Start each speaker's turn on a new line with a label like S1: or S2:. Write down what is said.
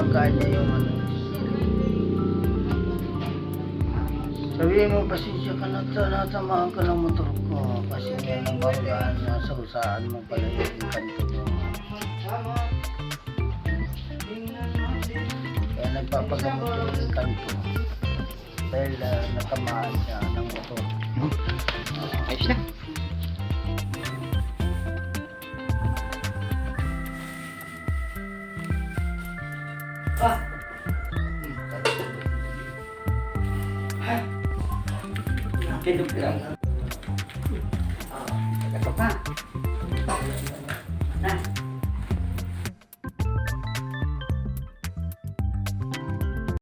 S1: nabanggaan niya yung ano. Sabihin mo, pasensya ka na, natamaan ka ng motor ko. Kasi nga nabanggaan na sa usaan mo pala yung kanto mo. Kaya nagpapagamot yung kanto. Dahil natamaan siya ng motor.
S2: Ayos na. Kidog lang. Tagatok na.